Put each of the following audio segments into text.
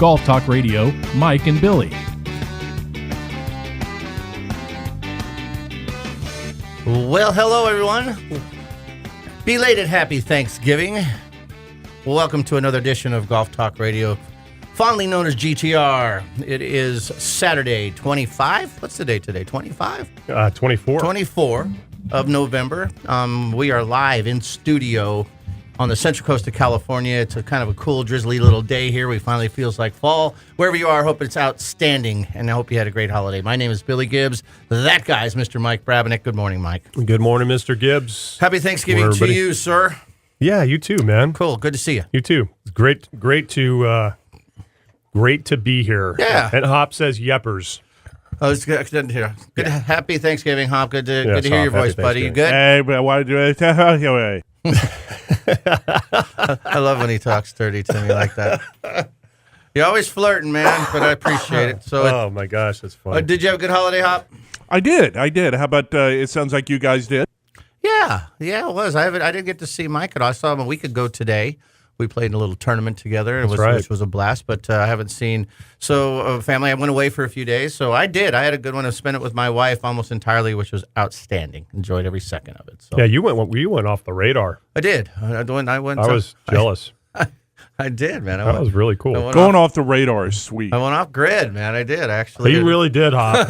Golf Talk Radio, Mike and Billy. Well, hello, everyone. Belated happy Thanksgiving. Welcome to another edition of Golf Talk Radio, fondly known as GTR. It is Saturday, 25. What's the date today? 25? 24. 24 of November. We are live in studio on the central coast of California. It's a kind of a cool, drizzly little day here. We finally feels like fall. Wherever you are, I hope it's outstanding, and I hope you had a great holiday. My name is Billy Gibbs. That guy is Mr. Mike Brabennick. Good morning, Mike. Good morning, Mr. Gibbs. Happy Thanksgiving to you, sir. Yeah, you too, man. Cool. Good to see you. You too. It's great to be here. Yeah. And Hop says yeppers. Oh, it's good to hear. Good. Yeah. Happy Thanksgiving, Hop. Good to Yes, hear your Hop. voice, Happy buddy. You Thanksgiving. good? Hey, but why do I tell you away? I love when he talks dirty to me like that. You're always flirting, man, but I appreciate it. So, Oh my gosh, that's funny. did you have a good holiday, Hop? I did. How about it sounds like you guys did? Yeah, it was. I didn't get to see Mike at all. I saw him a week ago today. We played in a little tournament together, which was a blast, but I haven't seen. So, family, I went away for a few days, so I did. I had a good one. I spent it with my wife almost entirely, which was outstanding. Enjoyed every second of it. So. Yeah, you went off the radar. I did. I was jealous. I did, man. That was really cool. Going off the radar is sweet. I went off grid, man. I did, actually. You really did, Hop.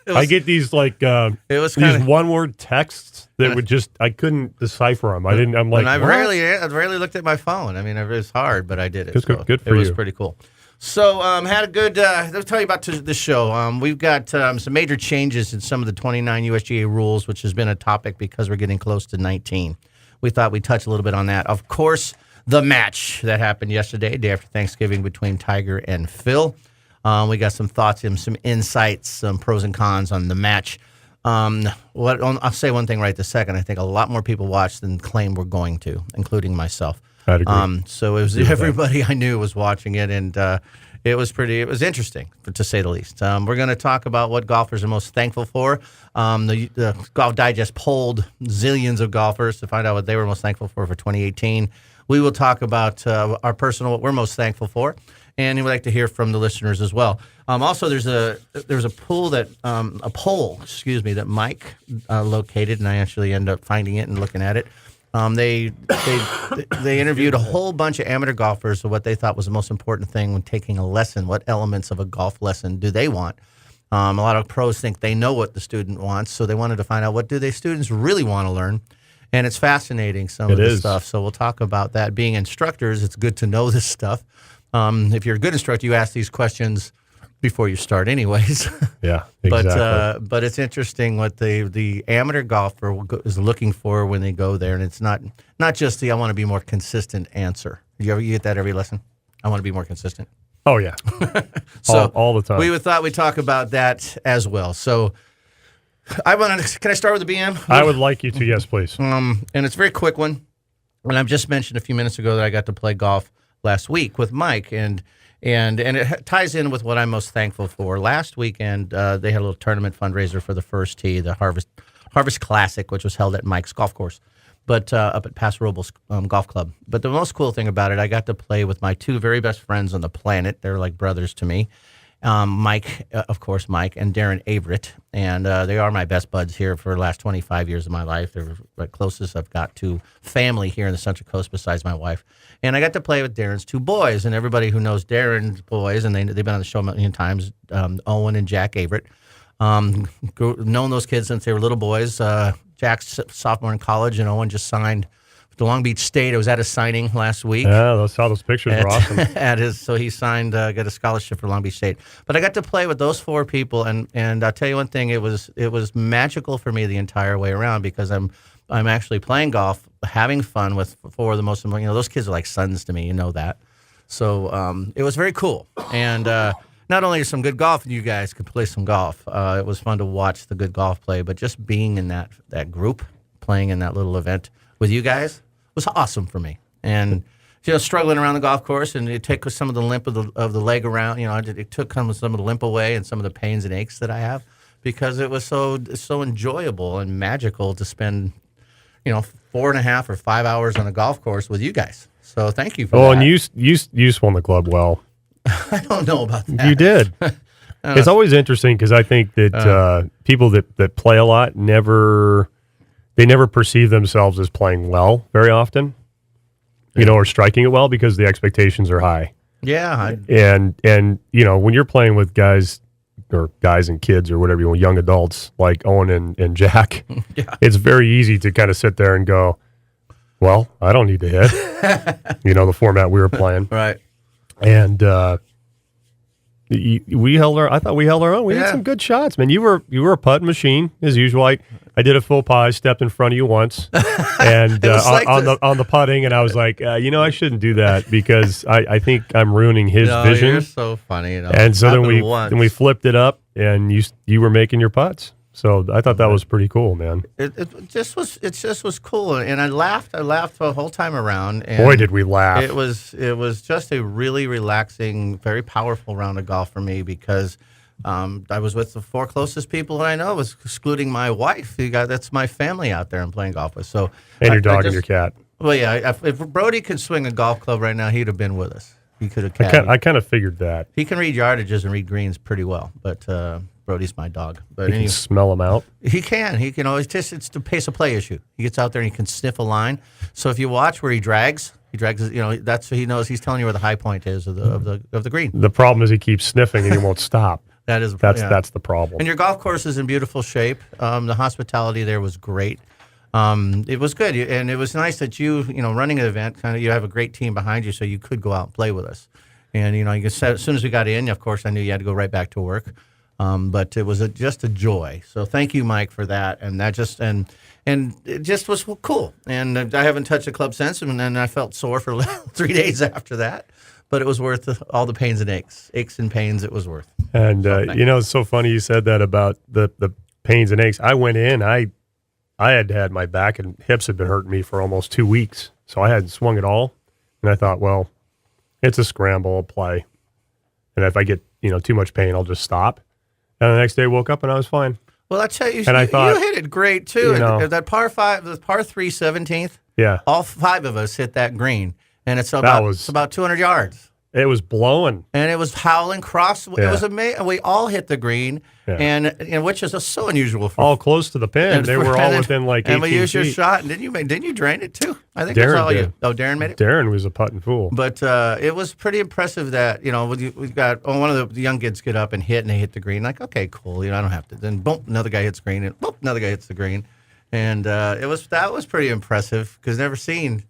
I get these it was these kinda, one-word texts that I couldn't decipher them. I'm like, and I what? rarely looked at my phone. I mean, it was hard, but I did it. Good for It was you. pretty cool. So, had a good. Let's tell you about the show. We've got some major changes in some of the 29 USGA rules, which has been a topic because we're getting close to 19. We thought we'd touch a little bit on that. Of course, the match that happened yesterday, day after Thanksgiving, between Tiger and Phil. We got some thoughts and some insights, some pros and cons on the match. I'll say one thing right this second. I think a lot more people watched than claim we're going to, including myself. I'd agree. So it was everybody I knew was watching it, and it was interesting, to say the least. We're going to talk about what golfers are most thankful for. The Golf Digest polled zillions of golfers to find out what they were most thankful for 2018. We will talk about what we're most thankful for. And we'd like to hear from the listeners as well. Also, there's a poll that Mike located, and I actually ended up finding it and looking at it. They interviewed a whole bunch of amateur golfers of what they thought was the most important thing when taking a lesson. What elements of a golf lesson do they want? A lot of pros think they know what the student wants, so they wanted to find out what do the students really want to learn. And it's fascinating, some of this stuff. So we'll talk about that. Being instructors, it's good to know this stuff. If you're a good instructor, you ask these questions before you start anyways. Yeah, exactly. But it's interesting what the amateur golfer is looking for when they go there. And it's not just I want to be more consistent answer. You get that every lesson? I want to be more consistent. Oh, yeah. So all the time. We thought we'd talk about that as well. So can I start with the BM? I would like you to, yes, please. And it's a very quick one. And I've just mentioned a few minutes ago that I got to play golf last week with Mike, and it ties in with what I'm most thankful for. Last weekend, they had a little tournament fundraiser for the First Tee, the Harvest Classic, which was held at Mike's golf course, but up at Paso Robles Golf Club. But the most cool thing about it, I got to play with my two very best friends on the planet. They're like brothers to me. Mike, and Darren Averett, and they are my best buds here for the last 25 years of my life. They're the closest I've got to family here in the Central Coast besides my wife. And I got to play with Darren's two boys, and everybody who knows Darren's boys, and they've been on the show a million times, Owen and Jack Averett. Known those kids since they were little boys. Jack's sophomore in college, and Owen just signed to Long Beach State. I was at his signing last week. Yeah, I saw those pictures. Were awesome. So he signed, got a scholarship for Long Beach State. But I got to play with those four people, and I'll tell you one thing: it was magical for me the entire way around because I'm actually playing golf, having fun with four of the most. Those kids are like sons to me. You know that. So it was very cool, and not only some good golf, you guys could play some golf. It was fun to watch the good golf play, but just being in that group, playing in that little event with you guys was awesome for me. And struggling around the golf course, and it took some of the limp of the leg around. It took some of the limp away and some of the pains and aches that I have because it was so enjoyable and magical to spend 4.5 or 5 hours on a golf course with you guys. So thank you for that. Oh, and you won the club well. I don't know about that. You did. It's always interesting because I think that people that play a lot never perceive themselves as playing well very often, or striking it well because the expectations are high. Yeah. And when you're playing with guys and kids or whatever you want, young adults like Owen and Jack, it's very easy to kind of sit there and go, well, I don't need to hit, the format we were playing. Right. And I thought we held our own. We had some good shots, man. You were a putt machine as usual. I did a faux pas. I stepped in front of you once, and on the putting, and I was like, I shouldn't do that because I think I'm ruining his vision. You're so funny. And so then we flipped it up, and you were making your putts. So I thought that was pretty cool, man. It just was cool, and I laughed the whole time around. And boy, did we laugh! It was just a really relaxing, very powerful round of golf for me because I was with the 4 closest people that I know, was excluding my wife. That's my family out there I'm playing golf with. So and your dog and your cat. Well, yeah. If Brody could swing a golf club right now, he'd have been with us. He could have. I kind of figured that he can read yardages and read greens pretty well, but. Brody's my dog, but you can smell them out. He can always. It's the pace of play issue. He gets out there and he can sniff a line. So if you watch where he drags. That's he knows. He's telling you where the high point is of the green. The problem is he keeps sniffing and he won't stop. That's the problem. And your golf course is in beautiful shape. The hospitality there was great. It was good, and it was nice that you running an event. Kind of, you have a great team behind you, so you could go out and play with us. And as soon as we got in, of course, I knew you had to go right back to work. But it was just a joy. So thank you, Mike, for that. And that and it just was cool. And I haven't touched a club since, and then I felt sore for 3 days after that. But it was worth all the pains and aches and pains. It was worth. And it's so funny you said that about the pains and aches. I went in. I had my back and hips had been hurting me for almost 2 weeks, so I hadn't swung at all. And I thought, well, it's a scramble, I'll play, and if I get too much pain, I'll just stop. And the next day, I woke up and I was fine. Well, I tell you, I thought, you hit it great too. That par 5, the par 3 17th. Yeah, all 5 of us hit that green, and it's about 200 yards. It was blowing, and it was howling cross. It was amazing. We all hit the green, and which is so unusual for all close to the pin. They were all within like 18 feet. And we used your feet. shot, and didn't you drain it too? I think Darren that's all did. you. Oh, Darren made it. Darren was a putting fool. But it was pretty impressive that we've got one of the young kids get up and hit, and they hit the green. Like, okay, cool. I don't have to. Then boom, another guy hits green, and boom, another guy hits the green, and that was pretty impressive because never seen.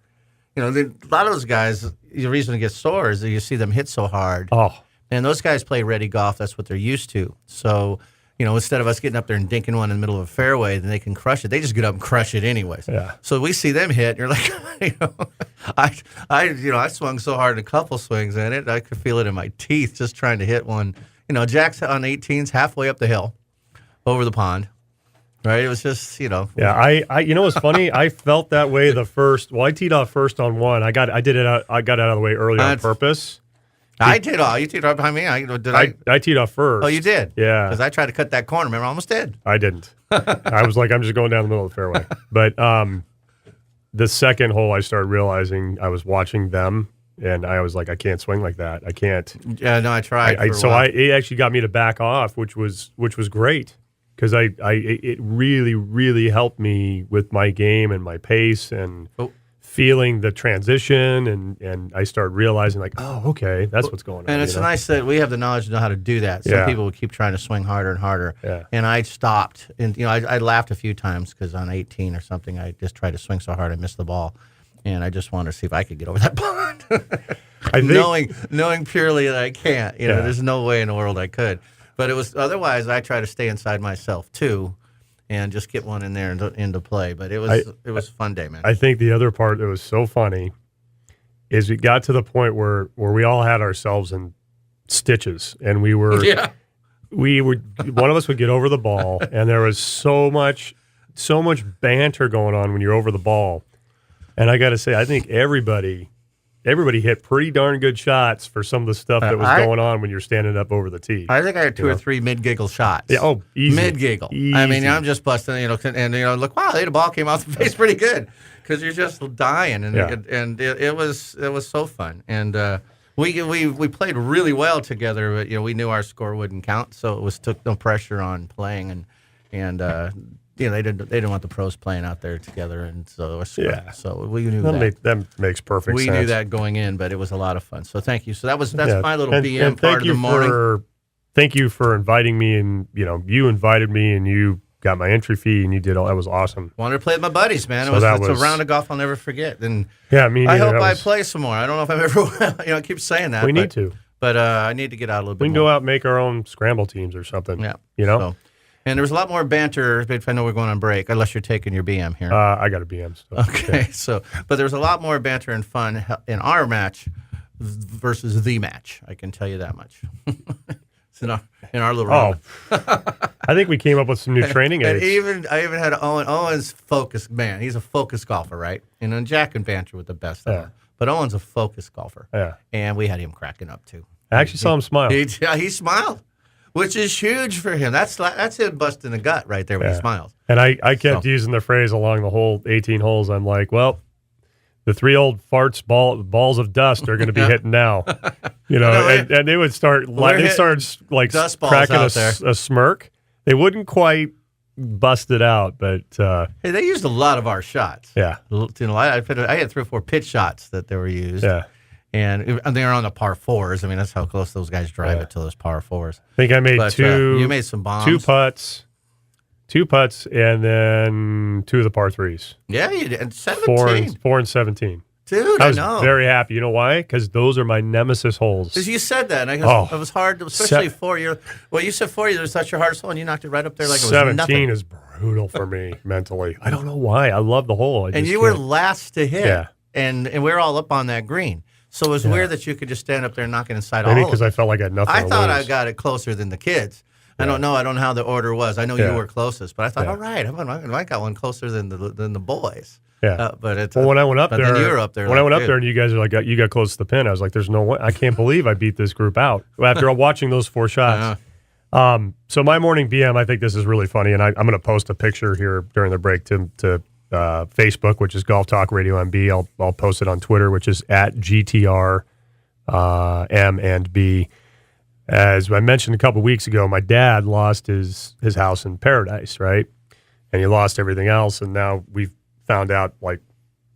A lot of those guys, the reason they get sore is that you see them hit so hard. Oh. And those guys play ready golf. That's what they're used to. So, instead of us getting up there and dinking one in the middle of a fairway, then they can crush it. They just get up and crush it anyways. Yeah. So we see them hit, and you're like, I swung so hard in a couple swings in it, I could feel it in my teeth just trying to hit one. Jack's on 18s halfway up the hill over the pond. Right, it was just Yeah, I what's funny? I felt that way the first. Well, I teed off first on one. I got it out of the way early on purpose. I did all. You teed off behind me. I teed off first. Oh, you did? Yeah. Because I tried to cut that corner. Remember, I almost did. I didn't. I was like, I'm just going down the middle of the fairway. But the second hole, I started realizing I was watching them, and I was like, I can't swing like that. I can't. Yeah, no, I tried. It actually got me to back off, which was great. Because it really, really helped me with my game and my pace and feeling the transition. And I started realizing, like, oh, okay, that's what's going on. And it's nice that we have the knowledge to know how to do that. Some people would keep trying to swing harder and harder. Yeah. And I stopped. And, I laughed a few times because on 18 or something, I just tried to swing so hard I missed the ball. And I just wanted to see if I could get over that pond. Knowing purely that I can't. There's no way in the world I could. But it was otherwise. I try to stay inside myself too, and just get one in there into play. But it was a fun day, man. I think the other part that was so funny is we got to the point where we all had ourselves in stitches, and we were one of us would get over the ball, and there was so much banter going on when you're over the ball. And I got to say, I think everybody hit pretty darn good shots for some of the stuff that was going on when you're standing up over the tee. I think I had 2 or 3 mid-giggle shots. Yeah, easy. Mid-giggle. Easy. I mean, I'm just busting, and look, wow, the ball came off the face pretty good because you're just dying, and it was so fun. And We played really well together, but we knew our score wouldn't count, so it took no pressure on playing, and they didn't want the pros playing out there together, and so so we knew that makes perfect sense. We knew that going in, but it was a lot of fun. So thank you. So that's my little BM and part of the morning. Thank you for inviting me, and you invited me, and you got my entry fee, and you did all that was awesome. Wanted to play with my buddies, man. So it's a round of golf I'll never forget. And yeah, me neither. I hope I play some more. I don't know if I'm ever. I keep saying that. We need to, but I need to get out a little bit. We can go out and make our own scramble teams or something. Yeah, So, and there was a lot more banter. If I know we're going on break, unless you're taking your BM here. I got a BM. So. Okay, but there was a lot more banter and fun in our match versus the match. I can tell you that much. In our little room. I think we came up with some new training aids. And I even had Owen. Owen's focused man. He's a focused golfer, right? And then Jack and banter with the best of them. But Owen's a focused golfer. Yeah. And we had him cracking up too. I actually saw him smile. He smiled, which is huge for him. That's him busting the gut right there when he smiles. And I kept using the phrase along the whole 18 holes. I'm like, well, the 3 old farts balls of dust are going to be hitting now, and they would start. They started like cracking a smirk. They wouldn't quite bust it out, but hey, they used a lot of our shots. Yeah, I had 3 or 4 pitch shots that they were used. Yeah, and they were on the par 4s. I mean, that's how close those guys drive it to those par 4s. I think I made two. You made some bombs. 2 putts, and then 2 of the par 3s. Yeah, you did. And 17. 4 and 17. Dude, I was know. very happy. You know why? Because those are my nemesis holes. Because you said that, and it was hard, especially 4 years. Well, you said 4 years. That's your hardest hole, and you knocked it right up there like it was 17 nothing. 17 is brutal for me mentally. I don't know why. I love the hole. And you were last to hit, and we were all up on that green. So it was weird that you could just stand up there and knock it inside all of it. Maybe because I felt like I had nothing I to thought lose. I got it closer than the kids. I don't know. I don't know how the order was. I know you were closest, but I thought, all right, I got one closer than the boys. Yeah, but it's when I went up there, you were up there. When I went up there, and you guys are like, you got close to the pin. I was like, there's no way. I can't believe I beat this group out after watching those 4 shots. So my morning BM, I think this is really funny, and I'm going to post a picture here during the break to Facebook, which is Golf Talk Radio MB. I'll post it on Twitter, which is at GTR M and B. As I mentioned a couple weeks ago, my dad lost his house in Paradise, right? And he lost everything else, and now we've found out like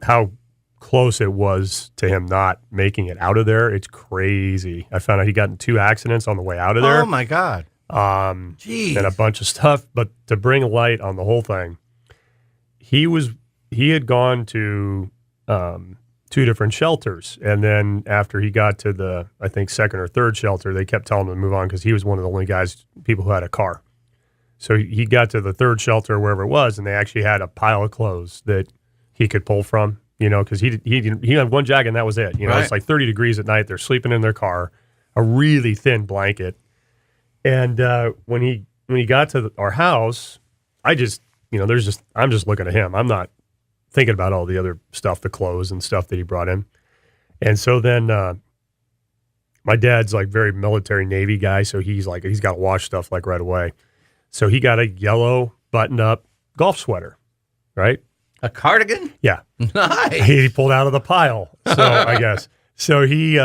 how close it was to him not making it out of there. It's crazy. I found out he got in 2 accidents on the way out of there. Oh my God. Jeez. And a bunch of stuff. But to bring light on the whole thing, he had gone to 2 different shelters, and then after he got to the, I think, 2nd or 3rd shelter, they kept telling him to move on because he was one of the only people who had a car. So he got to the 3rd shelter, wherever it was, and they actually had a pile of clothes that he could pull from, because he had one jacket and that was it. It's like 30 degrees at night. They're sleeping in their car, a really thin blanket. And when he got to our house, I'm just looking at him. I'm not thinking about all the other stuff, the clothes and stuff that he brought in. And so then my dad's like very military Navy guy, so he's got to wash stuff like right away. So he got a yellow button-up golf sweater, right? A cardigan? Yeah. Nice. He pulled out of the pile, so I guess. So he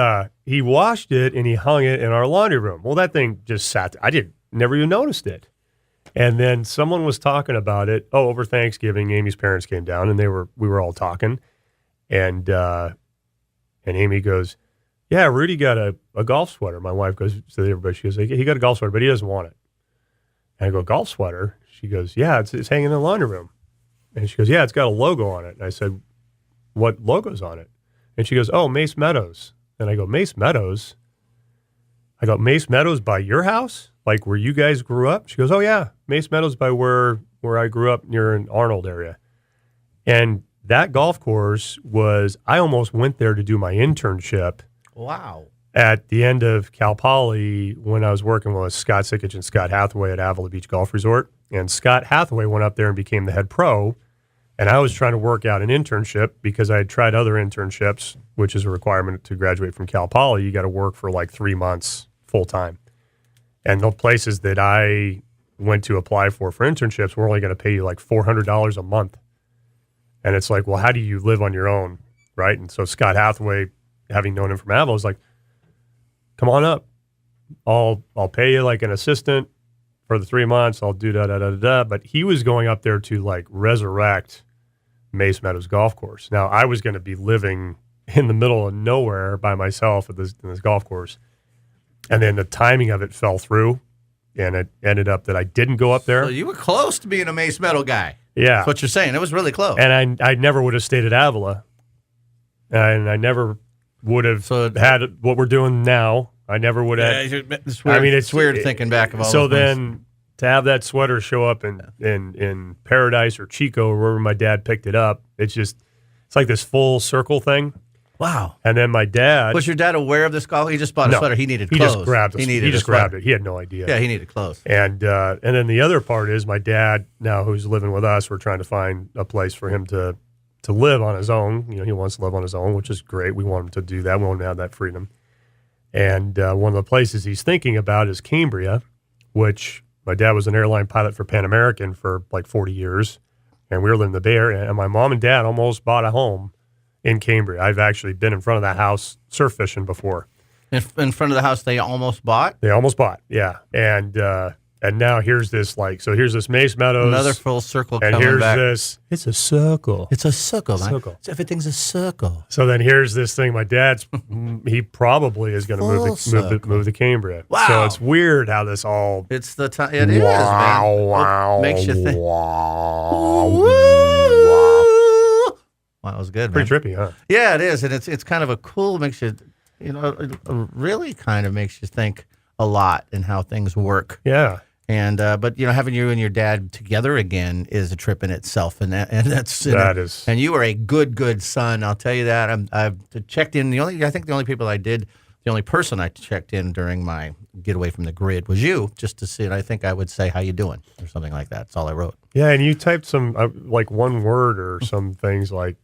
washed it and he hung it in our laundry room. Well, that thing just sat there. I never even noticed it. And then someone was talking about it. Over Thanksgiving, Amy's parents came down and we were all talking. And Amy goes, yeah, Rudy got a golf sweater. My wife goes to everybody, she goes, he got a golf sweater, but he doesn't want it. And I go, golf sweater? She goes, yeah, it's hanging in the laundry room. And she goes, yeah, it's got a logo on it. And I said, what logo's on it? And she goes, Mace Meadows. And I go, Mace Meadows? I go, Mace Meadows by your house? Like where you guys grew up? She goes, oh yeah, Mace Meadows by where I grew up near an Arnold area. And that golf course I almost went there to do my internship. Wow. At the end of Cal Poly when I was working with Scott Sickich and Scott Hathaway at Avila Beach Golf Resort. And Scott Hathaway went up there and became the head pro. And I was trying to work out an internship because I had tried other internships, which is a requirement to graduate from Cal Poly. You got to work for like 3 months full time. And the places that I went to apply for internships were only going to pay you like $400 a month. And it's like, well, how do you live on your own, right? And so Scott Hathaway, having known him from Avila, was like, come on up. I'll pay you like an assistant for the 3 months. I'll do da. But he was going up there to like resurrect Mace Meadows Golf Course. Now, I was going to be living in the middle of nowhere by myself in this golf course. And then the timing of it fell through, and it ended up that I didn't go up there. So you were close to being a Mace Meadow guy. Yeah. That's what you're saying. It was really close. And I never would have stayed at Avila. And I never would have had what we're doing now. I never would have. Yeah, it's weird. I mean, it's weird thinking back of all so those then things. To have that sweater show up in Paradise or Chico or wherever my dad picked it up, it's like this full circle thing. Wow. And then my dad. Was your dad aware of this golf? He just bought a sweater. He needed clothes. He just grabbed it. He just grabbed it. He had no idea. Yeah, he needed clothes. And then the other part is my dad, now who's living with us, we're trying to find a place for him to live on his own. You know, he wants to live on his own, which is great. We want him to do that. We want him to have that freedom. And one of the places he's thinking about is Cambria, which my dad was an airline pilot for Pan American for like 40 years. And we were living in the Bay Area. And my mom and dad almost bought a home in Cambria. I've actually been in front of that house surf fishing before. In front of the house they almost bought? They almost bought, yeah. And now here's this here's this Mace Meadows. Another full circle and coming here's back. This. It's a circle. It's a circle, man. Circle. Everything's a circle. So then here's this thing. My dad's he probably is going to move the Cambria. Wow. So it's weird how this all. It's the time. It is, man. Wow. Makes you think. Wow. Wow, that was good, Pretty man. trippy, huh? Yeah, it is, and it's kind of a cool. Makes you, it really kind of makes you think a lot in how things work. Yeah. And but having you and your dad together again is a trip in itself, and that's That is. And you are a good son. I'll tell you that. I've checked in. The only person I checked in during my getaway from the grid was you, just to see. And I think I would say, "How you doing?" or something like that. That's all I wrote. Yeah, and you typed some like one word or some things like.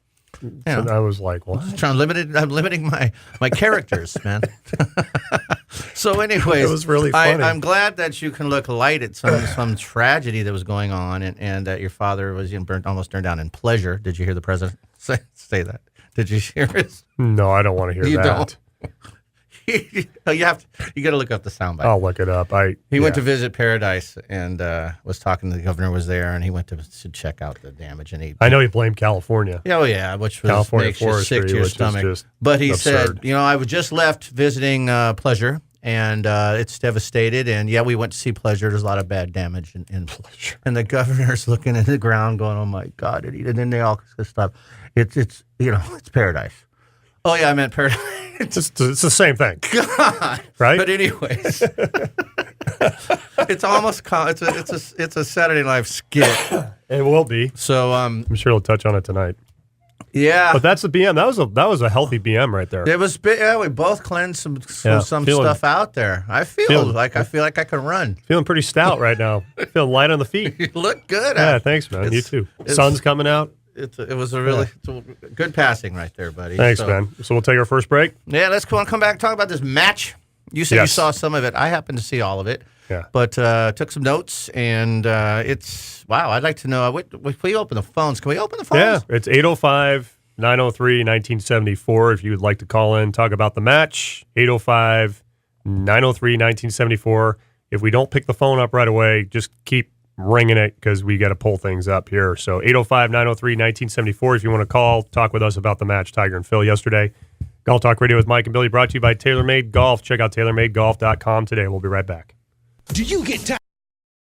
Yeah. So I was like, "What?" I'm limiting my characters, man. So, anyways, it was really funny. I'm glad that you can look light at some tragedy that was going on, and that your father was almost turned down in Pleasure. Did you hear the president say that? Did you hear his? No, I don't want to hear You that. don't. You got to look up the soundbite. I'll look it up. He went to visit Paradise and was talking to the governor was there, and he went to check out the damage. And I know he blamed California. Oh yeah, which was California makes you sick to your which is stomach. just But he absurd. said, I was just left visiting Pleasure, and it's devastated. And yeah, we went to see Pleasure. There's a lot of bad damage in Pleasure. And the governor's looking at the ground, going, "Oh my God!" And then they all stop. It's Paradise. Oh yeah, I meant Paradise. It's the same thing. God, right? But anyways, it's almost it's a Saturday Night skit. It will be. So I'm sure he'll touch on it tonight. Yeah, but that's the BM. That was a healthy BM right there. It was. Yeah, we both cleansed some stuff out there. I feel like I can run. Feeling pretty stout right now. Feeling light on the feet. You look good. Yeah, thanks, man. You too. Sun's coming out. It was a really good passing right there, buddy. Thanks, man. So we'll take our first break. Yeah, let's come back and talk about this match. You said you saw some of it. I happened to see all of it. Yeah. But took some notes, and it's, wow, I'd like to know, if we open the phones, can we open the phones? Yeah, it's 805-903-1974 if you would like to call in, talk about the match, 805-903-1974. If we don't pick the phone up right away, just keep ringing it because we got to pull things up here. So 805-903-1974 if you want to call, talk with us about the match, Tiger and Phil yesterday. Golf Talk Radio with Mike and Billy brought to you by TaylorMade Golf. Check out TaylorMadeGolf.com today. We'll be right back. Do you get tired?